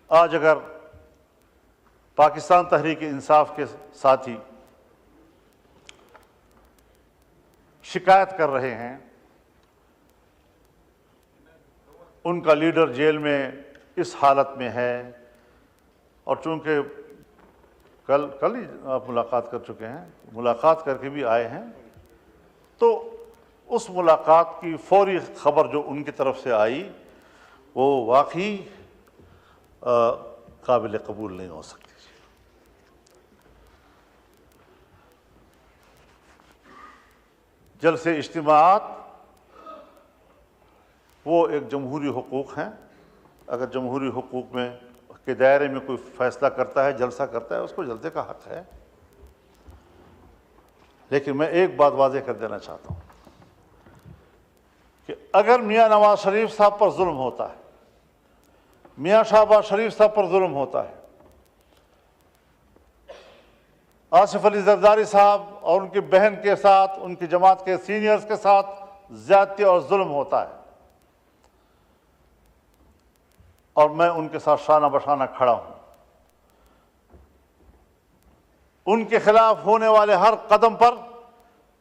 آج اگر پاکستان تحریک انصاف کے ساتھی شکایت کر رہے ہیں، ان کا لیڈر جیل میں اس حالت میں ہے، اور چونکہ کل ہی آپ ملاقات کر چکے ہیں، ملاقات کر کے بھی آئے ہیں، تو اس ملاقات کی فوری خبر جو ان کی طرف سے آئی وہ واقعی قابل قبول نہیں ہو سکتی۔ جلسے اجتماعات وہ ایک جمہوری حقوق ہیں، اگر جمہوری حقوق میں کے دائرے میں کوئی فیصلہ کرتا ہے، جلسہ کرتا ہے، اس کو جلسے کا حق ہے۔ لیکن میں ایک بات واضح کر دینا چاہتا ہوں کہ اگر میاں نواز شریف صاحب پر ظلم ہوتا ہے، میاں شہباز شریف صاحب پر ظلم ہوتا ہے، آصف علی زرداری صاحب اور ان کی بہن کے ساتھ، ان کی جماعت کے سینئرز کے ساتھ زیادتی اور ظلم ہوتا ہے، اور میں ان کے ساتھ شانہ بشانہ کھڑا ہوں، ان کے خلاف ہونے والے ہر قدم پر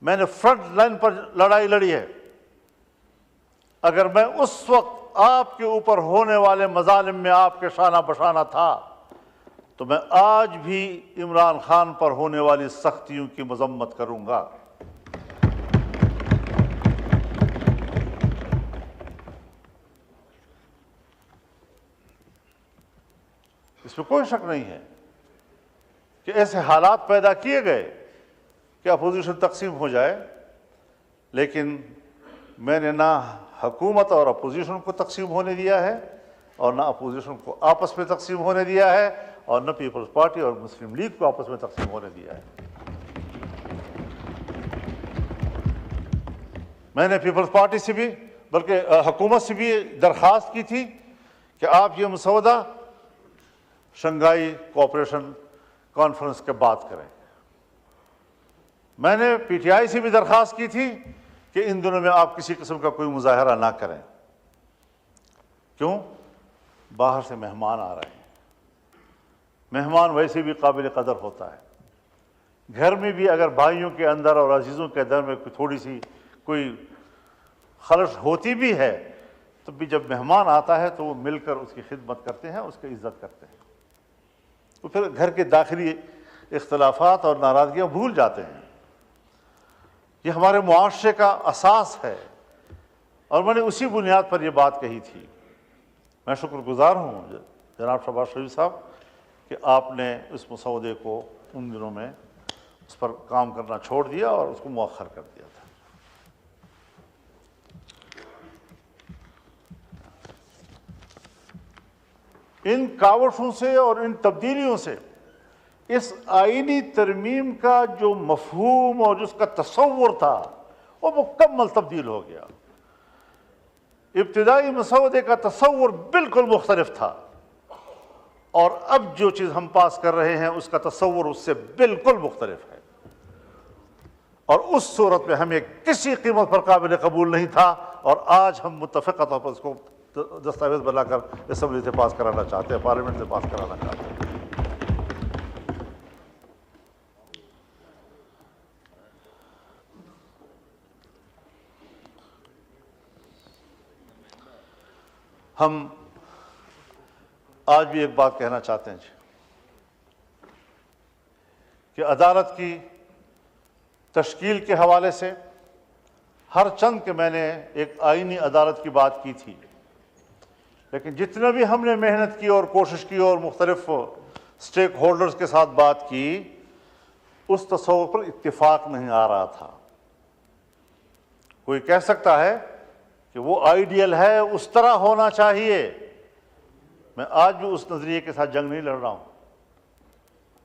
میں نے فرنٹ لائن پر لڑائی لڑی ہے، اگر میں اس وقت آپ کے اوپر ہونے والے مظالم میں آپ کے شانہ بشانہ تھا تو میں آج بھی عمران خان پر ہونے والی سختیوں کی مذمت کروں گا۔ اس میں کوئی شک نہیں ہے کہ ایسے حالات پیدا کیے گئے کہ اپوزیشن تقسیم ہو جائے، لیکن میں نے نہ حکومت اور اپوزیشن کو تقسیم ہونے دیا ہے، اور نہ اپوزیشن کو آپس میں تقسیم ہونے دیا ہے، اور نہ پیپلز پارٹی اور مسلم لیگ کو آپس میں تقسیم ہونے دیا ہے۔ میں نے پیپلز پارٹی سے بھی، بلکہ حکومت سے بھی درخواست کی تھی کہ آپ یہ مسودہ شنگھائی کوآپریشن کانفرنس کے بعد کریں۔ میں نے پی ٹی آئی سے بھی درخواست کی تھی کہ ان دنوں میں آپ کسی قسم کا کوئی مظاہرہ نہ کریں۔ کیوں؟ باہر سے مہمان آ رہے ہیں، مہمان ویسے بھی قابل قدر ہوتا ہے، گھر میں بھی اگر بھائیوں کے اندر اور عزیزوں کے اندر میں تھوڑی سی کوئی خلش ہوتی بھی ہے تو بھی جب مہمان آتا ہے تو وہ مل کر اس کی خدمت کرتے ہیں، اس کی عزت کرتے ہیں، تو پھر گھر کے داخلی اختلافات اور ناراضگیاں بھول جاتے ہیں۔ یہ ہمارے معاشرے کا اساس ہے، اور میں نے اسی بنیاد پر یہ بات کہی تھی۔ میں شکر گزار ہوں جناب شہباز شریف صاحب کہ آپ نے اس مسودے کو ان دنوں میں اس پر کام کرنا چھوڑ دیا اور اس کو مؤخر کر دیا تھا۔ ان کاوشوں سے اور ان تبدیلیوں سے اس آئینی ترمیم کا جو مفہوم اور جس کا تصور تھا وہ مکمل تبدیل ہو گیا۔ ابتدائی مسودے کا تصور بالکل مختلف تھا، اور اب جو چیز ہم پاس کر رہے ہیں اس کا تصور اس سے بالکل مختلف ہے، اور اس صورت میں ہمیں کسی قیمت پر قابل قبول نہیں تھا، اور آج ہم متفقہ طور پر اس کو دستاویز بنا کر اسمبلی سے پاس کرانا چاہتے ہیں، پارلیمنٹ سے پاس کرانا چاہتے ہیں۔ ہم آج بھی ایک بات کہنا چاہتے ہیں کہ عدالت کی تشکیل کے حوالے سے ہر چند کہ میں نے ایک آئینی عدالت کی بات کی تھی، لیکن جتنا بھی ہم نے محنت کی اور کوشش کی اور مختلف سٹیک ہولڈرز کے ساتھ بات کی، اس تصور پر اتفاق نہیں آ رہا تھا۔ کوئی کہہ سکتا ہے کہ وہ آئیڈیل ہے، اس طرح ہونا چاہیے، میں آج بھی اس نظریے کے ساتھ جنگ نہیں لڑ رہا ہوں۔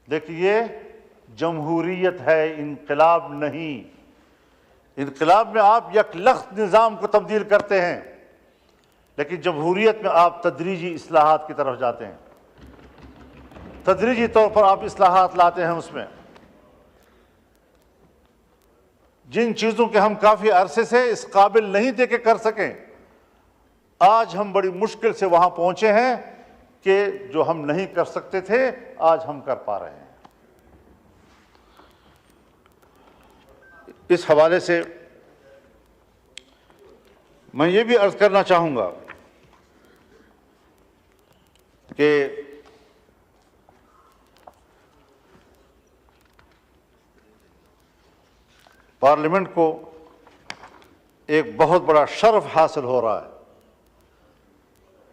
دیکھیے، جمہوریت ہے، انقلاب نہیں۔ انقلاب میں آپ یک لخت نظام کو تبدیل کرتے ہیں، لیکن جمہوریت میں آپ تدریجی اصلاحات کی طرف جاتے ہیں، تدریجی طور پر آپ اصلاحات لاتے ہیں۔ اس میں جن چیزوں کے ہم کافی عرصے سے اس قابل نہیں تھے کہ کر سکیں، آج ہم بڑی مشکل سے وہاں پہنچے ہیں کہ جو ہم نہیں کر سکتے تھے آج ہم کر پا رہے ہیں۔ اس حوالے سے میں یہ بھی عرض کرنا چاہوں گا کہ پارلیمنٹ کو ایک بہت بڑا شرف حاصل ہو رہا ہے،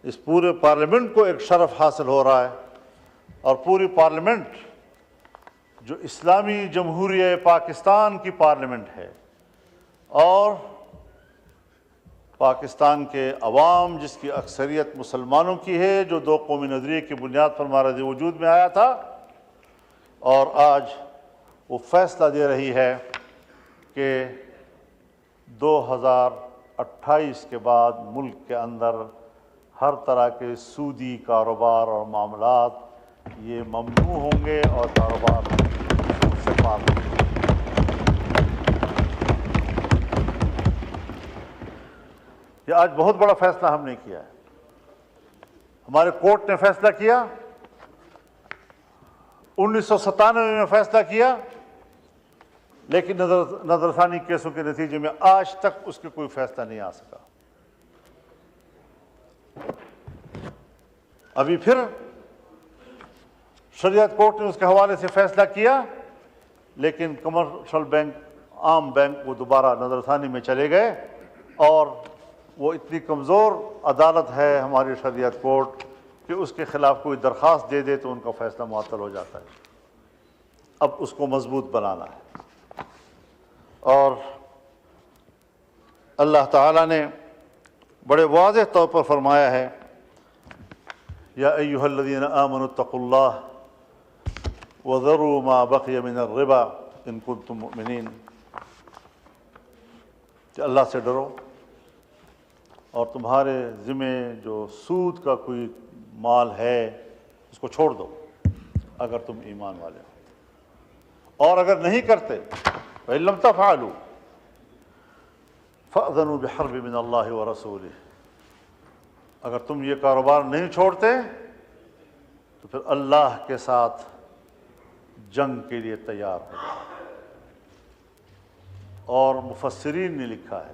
اس پورے پارلیمنٹ کو ایک شرف حاصل ہو رہا ہے، اور پوری پارلیمنٹ جو اسلامی جمہوریہ پاکستان کی پارلیمنٹ ہے، اور پاکستان کے عوام جس کی اکثریت مسلمانوں کی ہے، جو دو قومی نظریے کی بنیاد پر ہمارے وجود میں آیا تھا، اور آج وہ فیصلہ دے رہی ہے کہ 2028 کے بعد ملک کے اندر ہر طرح کے سودی کاروبار اور معاملات یہ ممنوع ہوں گے اور کاروبار سے پاک ہوں گے۔ یہ آج بہت بڑا فیصلہ ہم نے کیا ہے۔ ہمارے کورٹ نے فیصلہ کیا، 1997 میں فیصلہ کیا، لیکن نظر ثانی کیسوں کے نتیجے میں آج تک اس کے کوئی فیصلہ نہیں آ سکا۔ ابھی پھر شریعت کورٹ نے اس کے حوالے سے فیصلہ کیا، لیکن کمرشل بینک، عام بینک، وہ دوبارہ نظر ثانی میں چلے گئے، اور وہ اتنی کمزور عدالت ہے ہماری شریعت کورٹ کہ اس کے خلاف کوئی درخواست دے دے تو ان کا فیصلہ معطل ہو جاتا ہے۔ اب اس کو مضبوط بنانا ہے، اور اللہ تعالیٰ نے بڑے واضح طور پر فرمایا ہے، یا ایھا الذین آمنوا اتقوا اللہ وذروا ما بقی من الربا ان کنتم مؤمنین، کہ اللہ سے ڈرو اور تمہارے ذمے جو سود کا کوئی مال ہے اس کو چھوڑ دو اگر تم ایمان والے ہو، اور اگر نہیں کرتے فإن لم تفعلوا فأذنوا بحرب من اللہ ورسولہ، اگر تم یہ کاروبار نہیں چھوڑتے تو پھر اللہ کے ساتھ جنگ کے لیے تیار ہو جاؤ۔ اور مفسرین نے لکھا ہے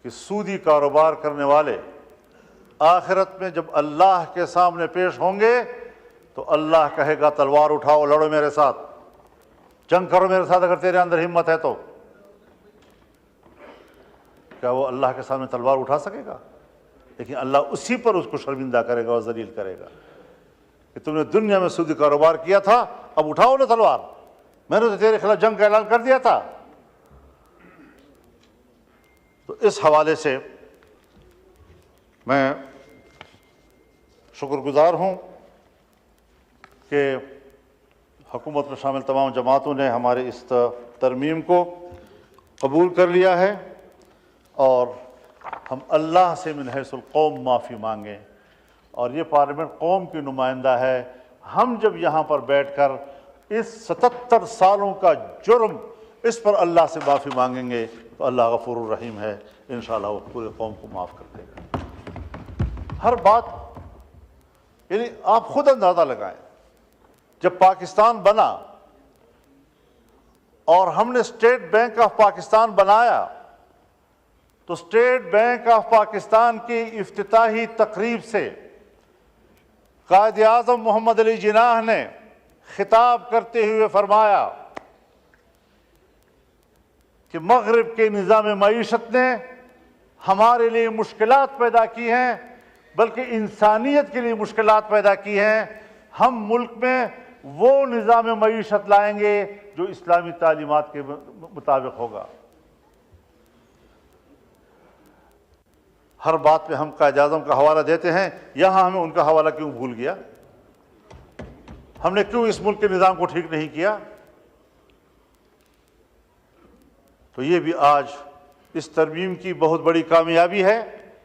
کہ سودی کاروبار کرنے والے آخرت میں جب اللہ کے سامنے پیش ہوں گے تو اللہ کہے گا تلوار اٹھاؤ، لڑو میرے ساتھ، جنگ کرو میرے ساتھ اگر تیرے اندر ہمت ہے تو۔ کیا وہ اللہ کے سامنے تلوار اٹھا سکے گا؟ لیکن اللہ اسی پر اس کو شرمندہ کرے گا اور ذلیل کرے گا کہ تم نے دنیا میں سودی کاروبار کیا تھا، اب اٹھاؤ نا تلوار، میں نے تو تیرے خلاف جنگ کا اعلان کر دیا تھا۔ تو اس حوالے سے میں شکر گزار ہوں کہ حکومت میں شامل تمام جماعتوں نے ہمارے اس ترمیم کو قبول کر لیا ہے، اور ہم اللہ سے من حیث القوم معافی مانگیں، اور یہ پارلیمنٹ قوم کی نمائندہ ہے۔ ہم جب یہاں پر بیٹھ کر اس 77 سالوں کا جرم اس پر اللہ سے معافی مانگیں گے تو اللہ غفور الرحیم ہے، انشاءاللہ وہ پورے قوم کو معاف کر دے گا۔ ہر بات، یعنی آپ خود اندازہ لگائیں، جب پاکستان بنا اور ہم نے اسٹیٹ بینک آف پاکستان بنایا تو اسٹیٹ بینک آف پاکستان کی افتتاحی تقریب سے قائد اعظم محمد علی جناح نے خطاب کرتے ہوئے فرمایا کہ مغرب کے نظام معیشت نے ہمارے لیے مشکلات پیدا کی ہیں، بلکہ انسانیت کے لیے مشکلات پیدا کی ہیں۔ ہم ملک میں وہ نظام معیشت لائیں گے جو اسلامی تعلیمات کے مطابق ہوگا۔ ہر بات پہ ہم قائد اعظم کا حوالہ دیتے ہیں، یہاں ہمیں ان کا حوالہ کیوں بھول گیا؟ ہم نے کیوں اس ملک کے نظام کو ٹھیک نہیں کیا؟ تو یہ بھی آج اس ترمیم کی بہت بڑی کامیابی ہے